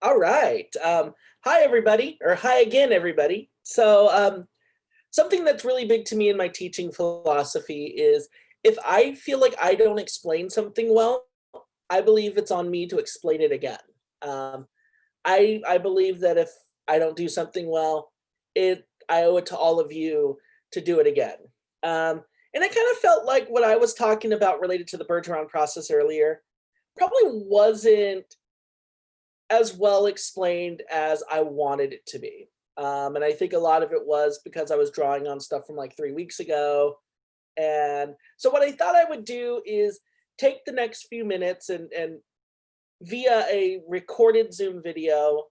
All right. Hi, everybody, or hi again, everybody. Something that's really big to me in my teaching philosophy is if I feel like I don't explain something well, I believe it's on me to explain it again. Um, I believe that if I don't do something well, I owe it to all of you to do it again. And I kind of felt like what I was talking about related to the Bergeron process earlier probably wasn't as well explained as I wanted it to be. And I think a lot of it was because I was drawing on stuff from like 3 weeks ago. And so what I thought I would do is take the next few minutes and via a recorded Zoom video,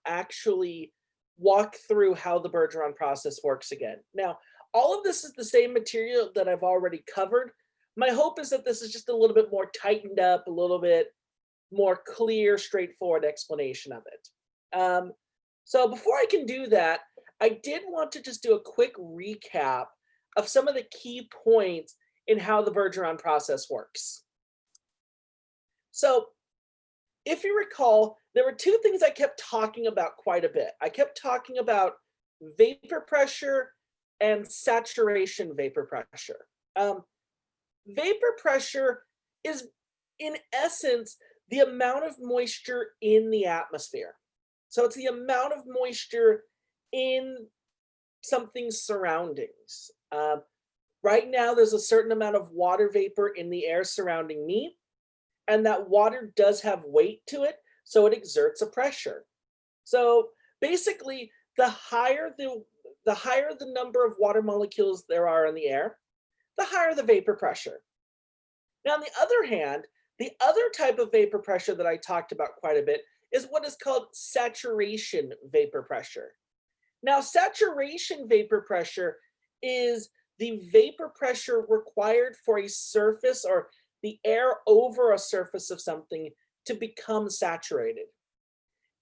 actually walk through how the Bergeron process works again. Now, all of this is the same material that I've already covered. My hope is that this is just a little bit more tightened up, a little bit more clear, straightforward explanation of it. So before I can do that, I did want to just do a quick recap of some of the key points in how the Bergeron process works. So if you recall, there were two things I kept talking about quite a bit. I kept talking about vapor pressure and saturation vapor pressure. Vapor pressure is, in essence, the amount of moisture in the atmosphere. So it's the amount of moisture in something's surroundings. Right now, there's a certain amount of water vapor in the air surrounding me, and that water does have weight to it, so it exerts a pressure. So basically, the higher the number of water molecules there are in the air, the higher the vapor pressure. Now, on the other hand, the other type of vapor pressure that I talked about quite a bit is what is called saturation vapor pressure. Now, saturation vapor pressure is the vapor pressure required for a surface or the air over a surface of something to become saturated.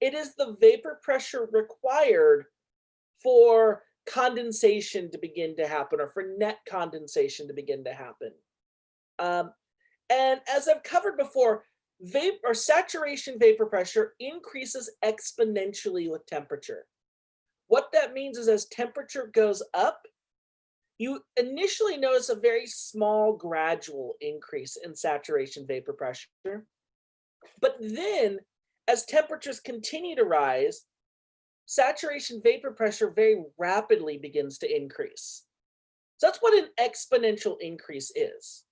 It is the vapor pressure required for condensation to begin to happen or for net condensation to begin to happen. Um, and as I've covered before, saturation vapor pressure increases exponentially with temperature. What that means is as temperature goes up, you initially notice a very small gradual increase in saturation vapor pressure. But then, as temperatures continue to rise, saturation vapor pressure very rapidly begins to increase. So that's what an exponential increase is.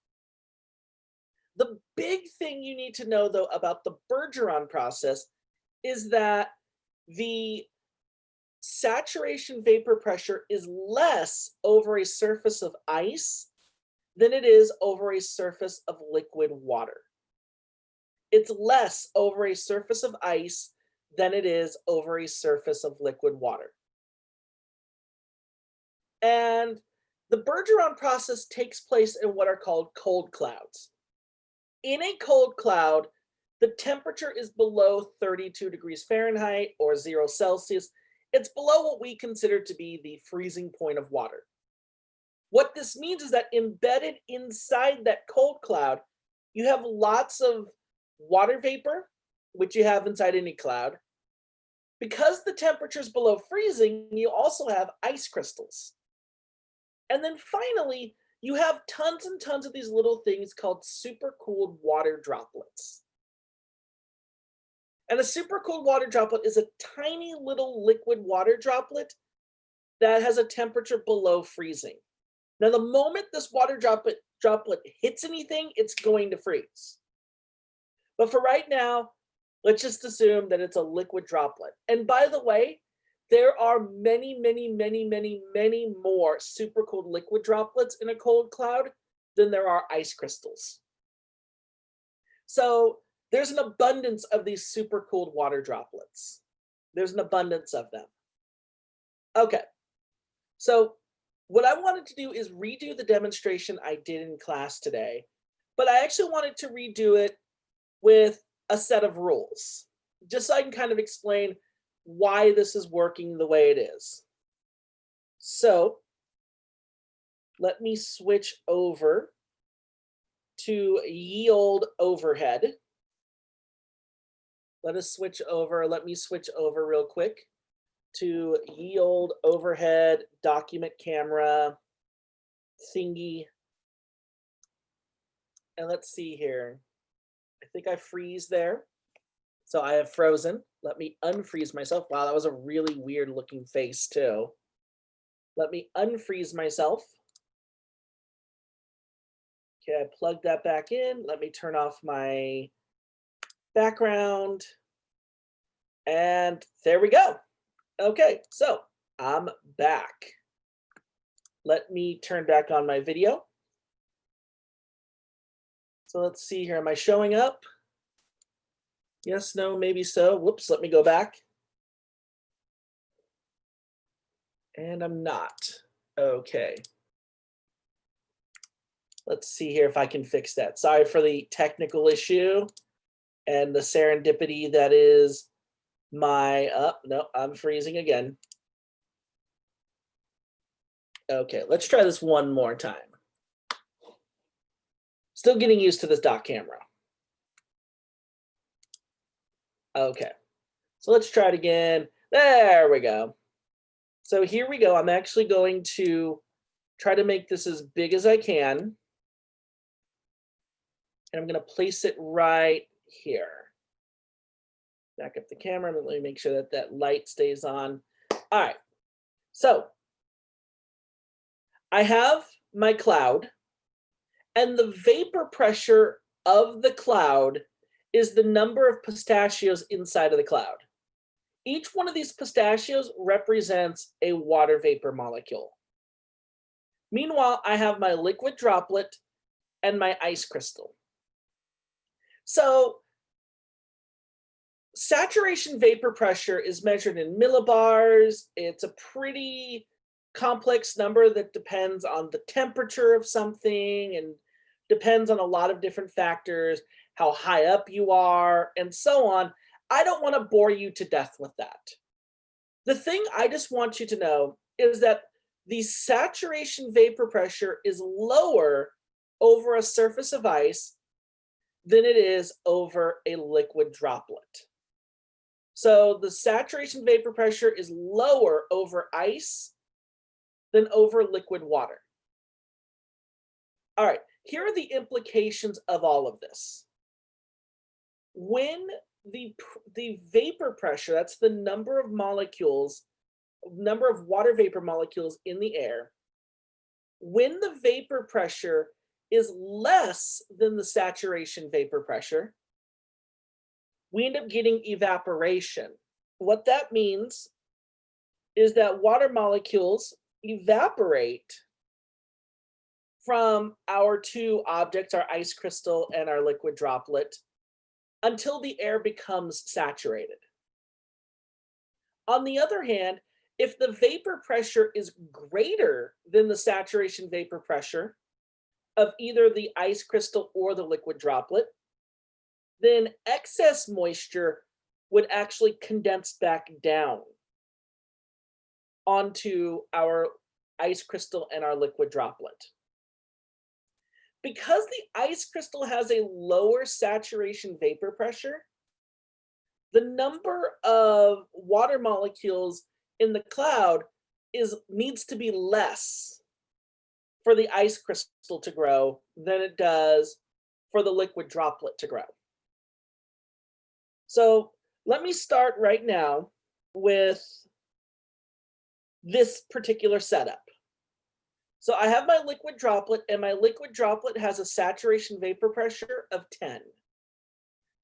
The big thing you need to know, though, about the Bergeron process is that the saturation vapor pressure is less over a surface of ice than it is over a surface of liquid water. It's less over a surface of ice than it is over a surface of liquid water. And the Bergeron process takes place in what are called cold clouds. In a cold cloud, the temperature is below 32 degrees Fahrenheit or 0 Celsius. It's below what we consider to be the freezing point of water. What this means is that embedded inside that cold cloud, you have lots of water vapor, which you have inside any cloud. Because the temperature is below freezing, you also have ice crystals. And then finally, you have tons and tons of these little things called supercooled water droplets. And a supercooled water droplet is a tiny little liquid water droplet that has a temperature below freezing. Now, the moment this water droplet hits anything, it's going to freeze. But for right now, let's just assume that it's a liquid droplet. And by the way, there are many, many, many, many, many more supercooled liquid droplets in a cold cloud than there are ice crystals. So there's an abundance of these supercooled water droplets. There's an abundance of them. Okay, so what I wanted to do is redo the demonstration I did in class today, but I actually wanted to redo it with a set of rules, just so I can kind of explain why this is working the way it is. So let me switch over to ye olde overhead. Let me switch over real quick to ye old overhead document camera thingy. And let's see here. I think I freeze there. So I have frozen. Let me unfreeze myself. Wow, that was a really weird looking face too. Let me unfreeze myself. Okay, I plugged that back in. Let me turn off my background. And there we go. Okay, so I'm back. Let me turn back on my video. So let's see here. Am I showing up? Yes, no, maybe so. Whoops, let me go back. And I'm not. Okay. Let's see here if I can fix that. Sorry for the technical issue and the serendipity that is my, no, I'm freezing again. Okay, let's try this one more time. Still getting used to this dock camera. Okay, so let's try it again. There we go. So here we go. I'm actually going to try to make this as big as I can. And I'm going to place it right here. Back up the camera. Let me make sure that that light stays on. All right. So I have my cloud, and the vapor pressure of the cloud is the number of pistachios inside of the cloud. Each one of these pistachios represents a water vapor molecule. Meanwhile, I have my liquid droplet and my ice crystal. So saturation vapor pressure is measured in millibars. It's a pretty complex number that depends on the temperature of something and depends on a lot of different factors, how high up you are, and so on. I don't want to bore you to death with that. The thing I just want you to know is that the saturation vapor pressure is lower over a surface of ice than it is over a liquid droplet. So the saturation vapor pressure is lower over ice than over liquid water. All right, here are the implications of all of this. When the vapor pressure, that's the number of molecules, number of water vapor molecules in the air, when the vapor pressure is less than the saturation vapor pressure, we end up getting evaporation. What that means is that water molecules evaporate from our two objects, our ice crystal and our liquid droplet, until the air becomes saturated. On the other hand, if the vapor pressure is greater than the saturation vapor pressure of either the ice crystal or the liquid droplet, then excess moisture would actually condense back down onto our ice crystal and our liquid droplet. Because the ice crystal has a lower saturation vapor pressure, the number of water molecules in the cloud needs to be less for the ice crystal to grow than it does for the liquid droplet to grow. So let me start right now with this particular setup. So I have my liquid droplet, and my liquid droplet has a saturation vapor pressure of 10,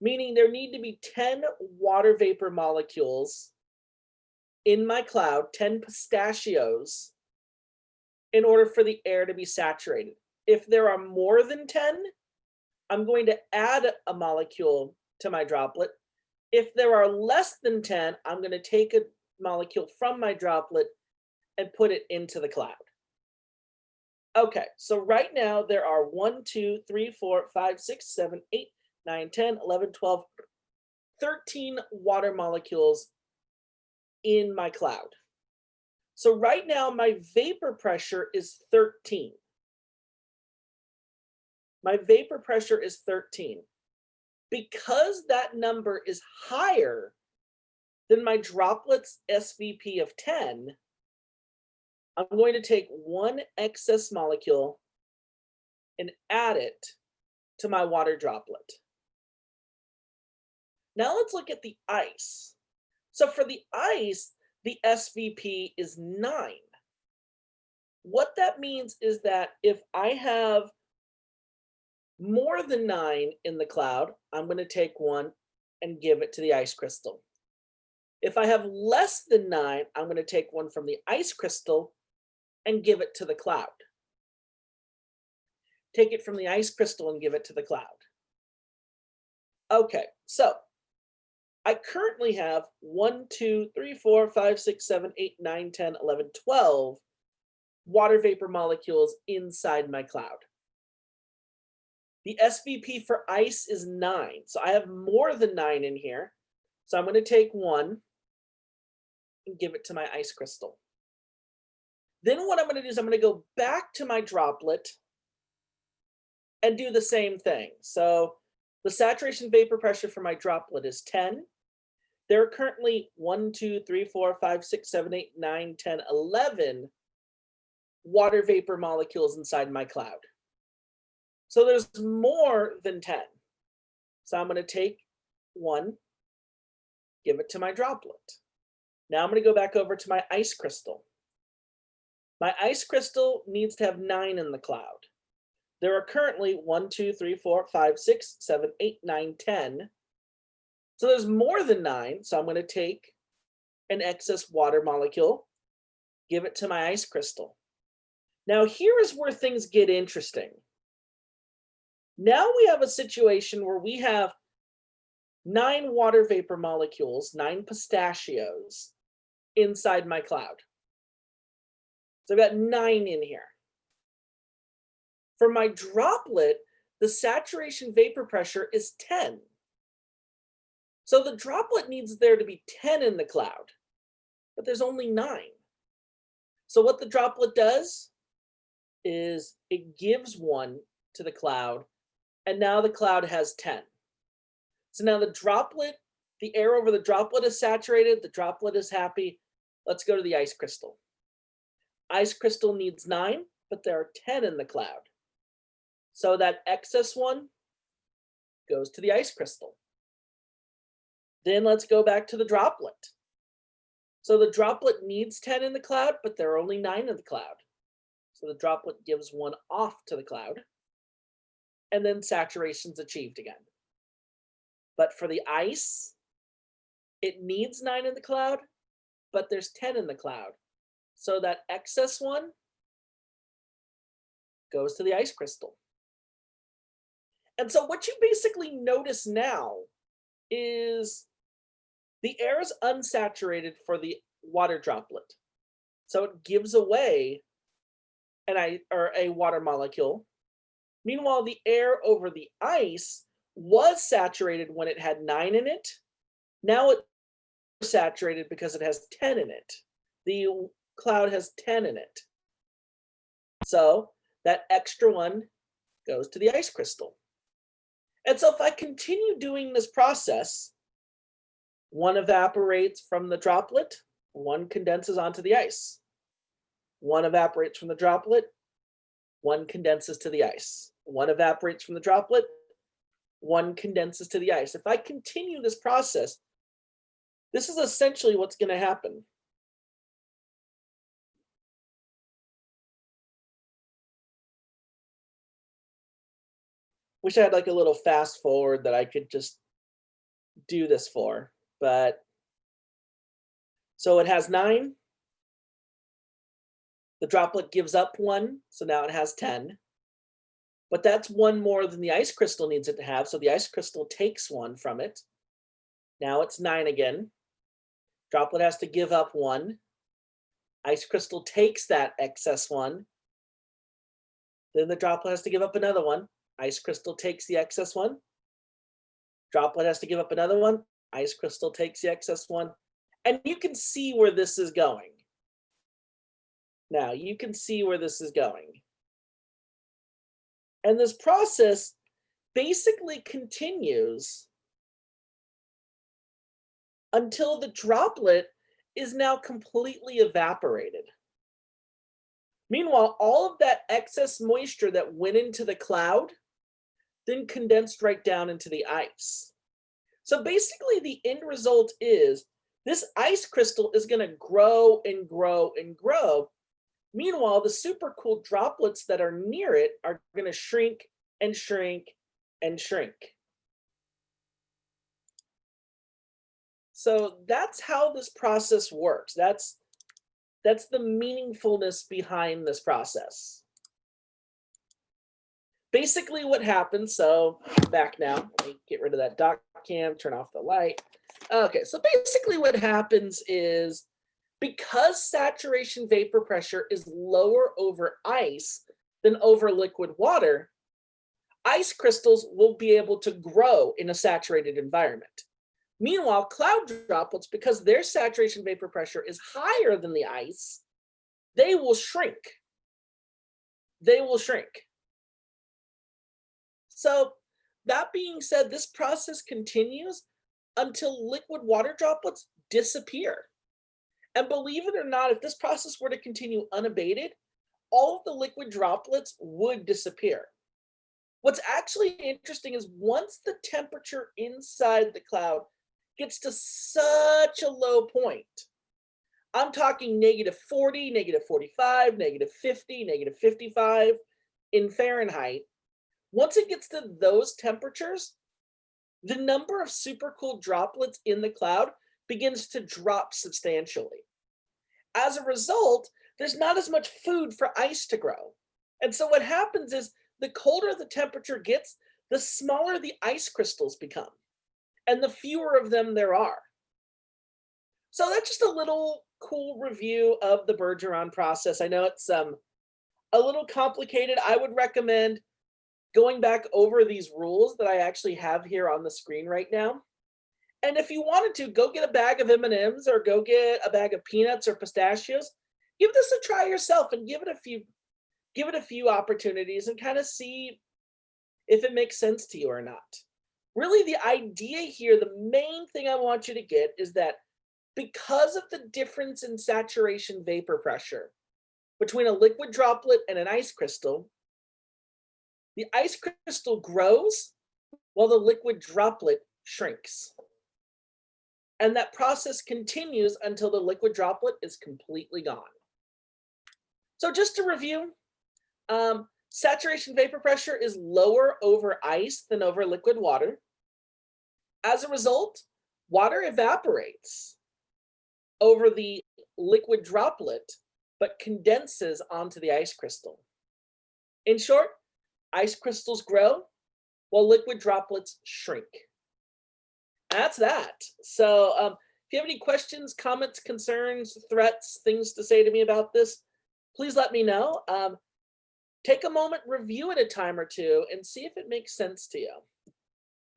meaning there need to be 10 water vapor molecules in my cloud, 10 pistachios, in order for the air to be saturated. If there are more than 10, I'm going to add a molecule to my droplet. If there are less than 10, I'm going to take a molecule from my droplet and put it into the cloud. Okay, so right now there are 1, 2, 3, 4, 5, 6, 7, 8, 9, 10, 11, 12, 13 water molecules in my cloud. So right now my vapor pressure is 13. My vapor pressure is 13. because that number is higher than my droplet's SVP of 10, I'm going to take one excess molecule and add it to my water droplet. Now let's look at the ice. So for the ice, the SVP is 9. What that means is that if I have more than 9 in the cloud, I'm going to take one and give it to the ice crystal. If I have less than 9, I'm going to take one from the ice crystal and give it to the cloud. Take it from the ice crystal and give it to the cloud. Okay, so I currently have 1, 2, 3, 4, 5, 6, 7, 8, 9, 10, 11, 12 water vapor molecules inside my cloud. The SVP for ice is 9, so I have more than 9 in here. So I'm going to take one and give it to my ice crystal. Then what I'm going to do is I'm going to go back to my droplet and do the same thing. So the saturation vapor pressure for my droplet is 10. There are currently 1, 2, 3, 4, 5, 6, 7, 8, 9, 10, 11 water vapor molecules inside my cloud. So there's more than 10. So I'm going to take one, give it to my droplet. Now I'm going to go back over to my ice crystal. My ice crystal needs to have 9 in the cloud. There are currently 1, 2, 3, 4, 5, 6, 7, 8, 9, 10. So there's more than 9. So I'm going to take an excess water molecule, give it to my ice crystal. Now here is where things get interesting. Now we have a situation where we have 9 water vapor molecules, 9 pistachios inside my cloud. So I've got 9 in here. For my droplet, the saturation vapor pressure is 10. So the droplet needs there to be 10 in the cloud, but there's only 9. So what the droplet does is it gives one to the cloud, and now the cloud has 10. So now the droplet, the air over the droplet is saturated, the droplet is happy. Let's go to the ice crystal. Ice crystal needs 9, but there are 10 in the cloud. So that excess one goes to the ice crystal. Then let's go back to the droplet. So the droplet needs 10 in the cloud, but there are only 9 in the cloud. So the droplet gives one off to the cloud, and then saturation's achieved again. But for the ice, it needs 9 in the cloud, but there's 10 in the cloud. So that excess one goes to the ice crystal. And so what you basically notice now is the air is unsaturated for the water droplet. So it gives away a water molecule. Meanwhile, the air over the ice was saturated when it had 9 in it. Now it's saturated because it has 10 in it. The cloud has 10 in it. So that extra one goes to the ice crystal. And so if I continue doing this process, one evaporates from the droplet, one condenses onto the ice. One evaporates from the droplet, one condenses to the ice. One evaporates from the droplet, one condenses to the ice. If I continue this process, this is essentially what's going to happen. Wish I had like a little fast forward that I could just do this for, but so it has 9. The droplet gives up 1, so now it has 10. But that's 1 more than the ice crystal needs it to have, so the ice crystal takes 1 from it. Now it's 9 again. Droplet has to give up 1. Ice crystal takes that excess 1. Then the droplet has to give up another 1. Ice crystal takes the excess 1. Droplet has to give up another 1. Ice crystal takes the excess 1. And you can see where this is going. Now, you can see where this is going. And this process basically continues until the droplet is now completely evaporated. Meanwhile, all of that excess moisture that went into the cloud then condensed right down into the ice. So basically, the end result is this ice crystal is going to grow and grow and grow. Meanwhile, the supercooled droplets that are near it are going to shrink and shrink and shrink. So that's how this process works. That's the meaningfulness behind this process. Basically what happens, so back now, let me get rid of that dock cam, turn off the light. Okay, so basically what happens is because saturation vapor pressure is lower over ice than over liquid water, ice crystals will be able to grow in a saturated environment. Meanwhile, cloud droplets, because their saturation vapor pressure is higher than the ice, they will shrink. They will shrink. So that being said, this process continues until liquid water droplets disappear. And believe it or not, if this process were to continue unabated, all of the liquid droplets would disappear. What's actually interesting is once the temperature inside the cloud gets to such a low point, I'm talking -40, -45, -50, -55 in Fahrenheit. Once it gets to those temperatures, the number of supercooled droplets in the cloud begins to drop substantially. As a result, there's not as much food for ice to grow. And so what happens is the colder the temperature gets, the smaller the ice crystals become, and the fewer of them there are. So that's just a little cool review of the Bergeron process. I know it's a little complicated. I would recommend going back over these rules that I actually have here on the screen right now. And if you wanted to, go get a bag of M&Ms or go get a bag of peanuts or pistachios. Give this a try yourself and give it a few opportunities and kind of see if it makes sense to you or not. Really, the idea here, the main thing I want you to get is that because of the difference in saturation vapor pressure between a liquid droplet and an ice crystal, the ice crystal grows while the liquid droplet shrinks. And that process continues until the liquid droplet is completely gone. So just to review, saturation vapor pressure is lower over ice than over liquid water. As a result, water evaporates over the liquid droplet, but condenses onto the ice crystal. In short, ice crystals grow while liquid droplets shrink. That's that. So if you have any questions, comments, concerns, threats, things to say to me about this, please let me know. Take a moment, review it a time or two, and see if it makes sense to you.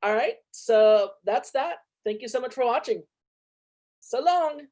All right, so that's that. Thank you so much for watching. So long.